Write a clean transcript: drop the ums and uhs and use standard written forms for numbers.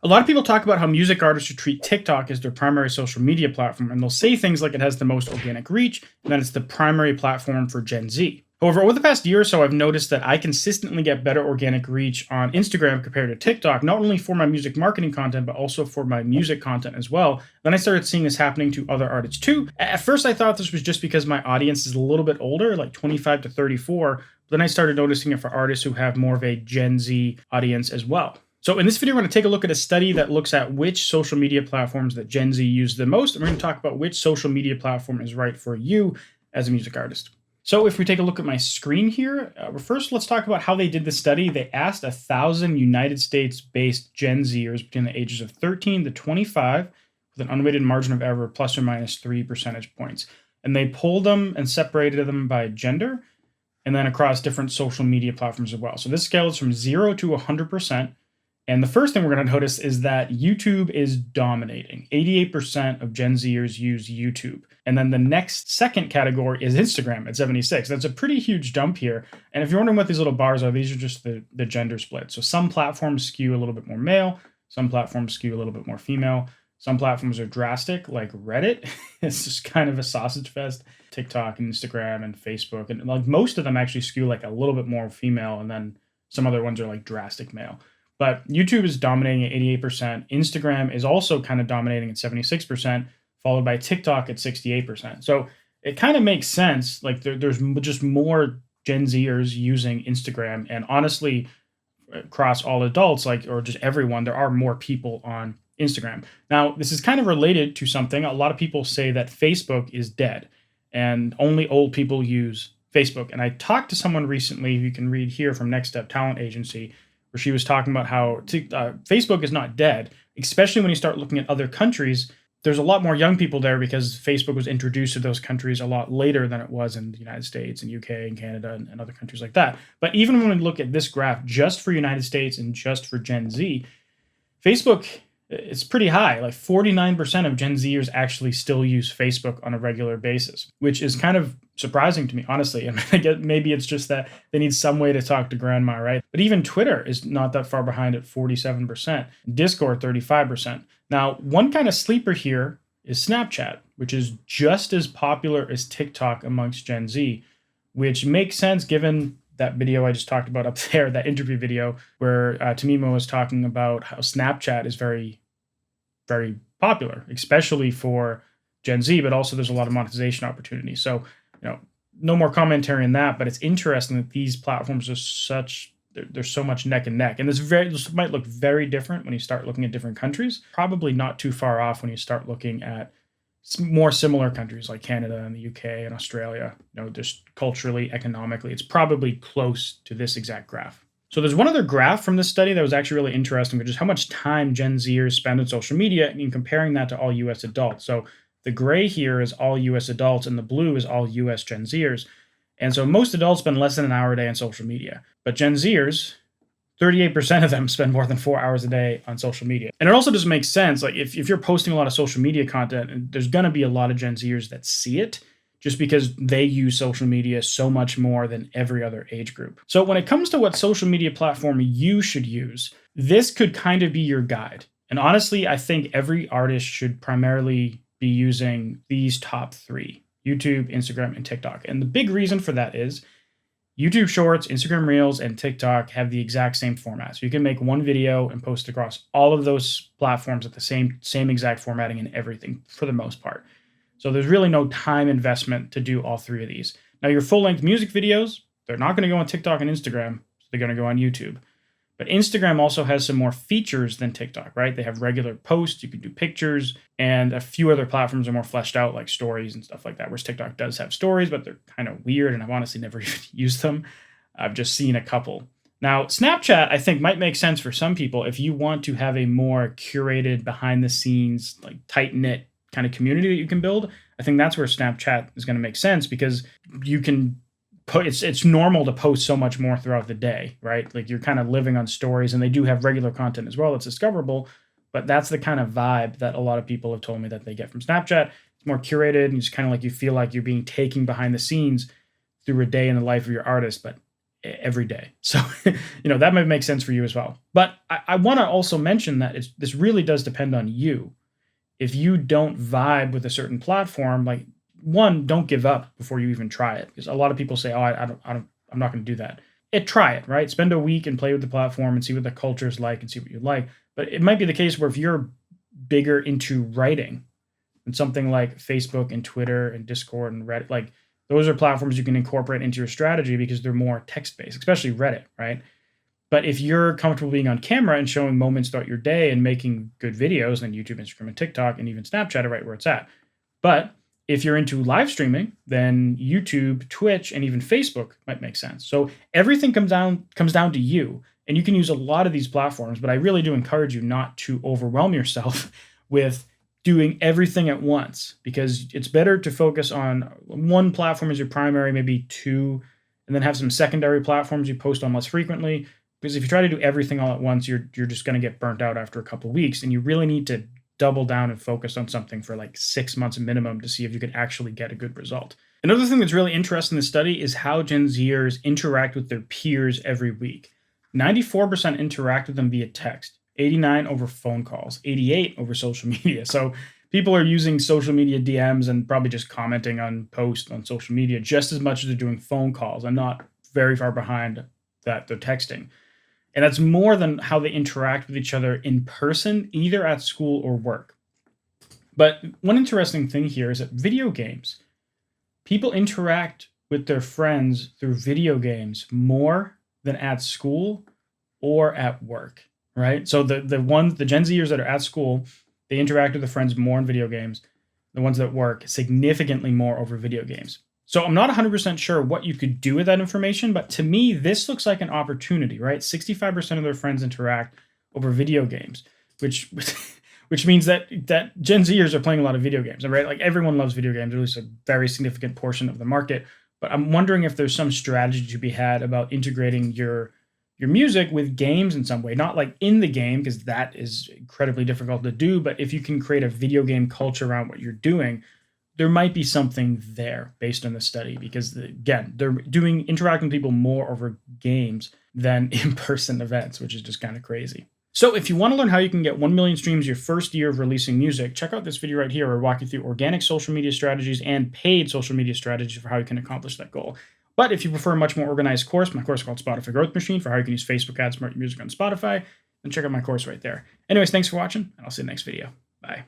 A lot of people talk about how music artists should treat TikTok as their primary social media platform, and they'll say things like it has the most organic reach and that it's the primary platform for Gen Z. However, over the past year or so, I've noticed that I consistently get better organic reach on Instagram compared to TikTok, not only for my music marketing content, but also for my music content as well. Then I started seeing this happening to other artists too. At first, I thought this was just because my audience is a little bit older, like 25 to 34. But then I started noticing it for artists who have more of a Gen Z audience as well. So in this video, we're going to take a look at a study that looks at which social media platforms that Gen Z use the most. And we're going to talk about which social media platform is right for you as a music artist. So if we take a look at my screen here, first let's talk about how they did the study. They asked 1,000 United States-based Gen Zers between the ages of 13 to 25 with an unweighted margin of error of plus or minus 3 percentage points. And they polled them and separated them by gender and then across different social media platforms as well. So this scale is from 0 to 100%. And the first thing we're going to notice is that YouTube is dominating. 88% of Gen Zers use YouTube. And then the next second category is Instagram at 76. That's a pretty huge jump here. And if you're wondering what these little bars are, these are just the gender split. So some platforms skew a little bit more male. Some platforms skew a little bit more female. Some platforms are drastic, like Reddit. It's just kind of a sausage fest. TikTok and Instagram and Facebook. And like most of them actually skew like a little bit more female. And then some other ones are like drastic male. But YouTube is dominating at 88%. Instagram is also kind of dominating at 76%, followed by TikTok at 68%. So it kind of makes sense. Like there's just more Gen Zers using Instagram. And honestly, across all adults, or just everyone, there are more people on Instagram. Now, this is kind of related to something. A lot of people say that Facebook is dead and only old people use Facebook. And I talked to someone recently, who you can read here from Next Step Talent Agency, where she was talking about how Facebook is not dead, especially when you start looking at other countries. There's a lot more young people there because Facebook was introduced to those countries a lot later than it was in the United States and UK and Canada and other countries like that. But even when we look at this graph just for United States and just for Gen Z, Facebook is pretty high. Like 49% of Gen Zers actually still use Facebook on a regular basis, which is kind of surprising to me, honestly. And maybe it's just that they need some way to talk to grandma, right? But even Twitter is not that far behind at 47%, Discord 35%. Now, one kind of sleeper here is Snapchat, which is just as popular as TikTok amongst Gen Z, which makes sense given that video I just talked about up there, that interview video where Tamimo was talking about how Snapchat is very, very popular, especially for Gen Z, but also there's a lot of monetization opportunities. So, no more commentary on that, but it's interesting that these platforms are there's so much neck and neck. And this might look very different when you start looking at different countries, probably not too far off when you start looking at more similar countries like Canada and the UK and Australia, just culturally, economically, it's probably close to this exact graph. So there's one other graph from this study that was actually really interesting, which is how much time Gen Zers spend on social media and comparing that to all US adults. So the gray here is all US adults and the blue is all US Gen Zers. And so most adults spend less than an hour a day on social media, but Gen Zers, 38% of them spend more than 4 hours a day on social media. And it also doesn't make sense. Like if you're posting a lot of social media content, there's going to be a lot of Gen Zers that see it just because they use social media so much more than every other age group. So when it comes to what social media platform you should use, this could kind of be your guide. And honestly, I think every artist should primarily be using these top three: YouTube, Instagram, and TikTok. And the big reason for that is YouTube Shorts, Instagram Reels, and TikTok have the exact same format. So you can make one video and post across all of those platforms at the same exact formatting and everything for the most part. So there's really no time investment to do all three of these. Now your full-length music videos, they're not going to go on TikTok and Instagram. So they're going to go on YouTube. But Instagram also has some more features than TikTok, right? They have regular posts, you can do pictures, and a few other platforms are more fleshed out, like stories and stuff like that, whereas TikTok does have stories, but they're kind of weird, and I've honestly never even used them. I've just seen a couple. Now, Snapchat, I think, might make sense for some people if you want to have a more curated, behind-the-scenes, like tight-knit kind of community that you can build. I think that's where Snapchat is going to make sense because you can it's normal to post so much more throughout the day, right? Like you're kind of living on stories, and they do have regular content as well that's discoverable, but that's the kind of vibe that a lot of people have told me that they get from Snapchat. It's more curated, and it's kind of like you feel like you're being taken behind the scenes through a day in the life of your artist, but every day. So, that might make sense for you as well. But I want to also mention that this really does depend on you. If you don't vibe with a certain platform, like, one, don't give up before you even try it. Because a lot of people say, oh, I'm not going to do that. Try it, right? Spend a week and play with the platform and see what the culture is like and see what you like. But it might be the case where if you're bigger into writing and something like Facebook and Twitter and Discord and Reddit, like those are platforms you can incorporate into your strategy because they're more text-based, especially Reddit, right? But if you're comfortable being on camera and showing moments throughout your day and making good videos, then YouTube, Instagram, and TikTok, and even Snapchat are right where it's at. But if you're into live streaming, then YouTube, Twitch, and even Facebook might make sense. So everything comes down to you. And you can use a lot of these platforms, but I really do encourage you not to overwhelm yourself with doing everything at once, because it's better to focus on one platform as your primary, maybe two, and then have some secondary platforms you post on less frequently. Because if you try to do everything all at once, you're just going to get burnt out after a couple of weeks, and you really need to double down and focus on something for like 6 months minimum to see if you can actually get a good result. Another thing that's really interesting in this study is how Gen Zers interact with their peers every week. 94% interact with them via text, 89 over phone calls, 88 over social media. So people are using social media DMs and probably just commenting on posts on social media just as much as they're doing phone calls. I'm not very far behind that they're texting. And that's more than how they interact with each other in person, either at school or work. But one interesting thing here is that video games, people interact with their friends through video games more than at school or at work, right? So the Gen Zers that are at school, they interact with their friends more in video games. The ones that work significantly more over video games. So I'm not 100% sure what you could do with that information, but to me, this looks like an opportunity, right? 65% of their friends interact over video games, which means that Gen Zers are playing a lot of video games, right? Like everyone loves video games, or at least a very significant portion of the market. But I'm wondering if there's some strategy to be had about integrating your music with games in some way, not like in the game, because that is incredibly difficult to do. But if you can create a video game culture around what you're doing, there might be something there based on the study, because again, they're interacting with people more over games than in-person events, which is just kind of crazy. So if you want to learn how you can get 1 million streams your first year of releasing music, check out this video right here where I walk you through organic social media strategies and paid social media strategies for how you can accomplish that goal. But if you prefer a much more organized course, my course is called Spotify Growth Machine, for how you can use Facebook ads, promote your music on Spotify, then check out my course right there. Anyways, thanks for watching, and I'll see you in the next video. Bye.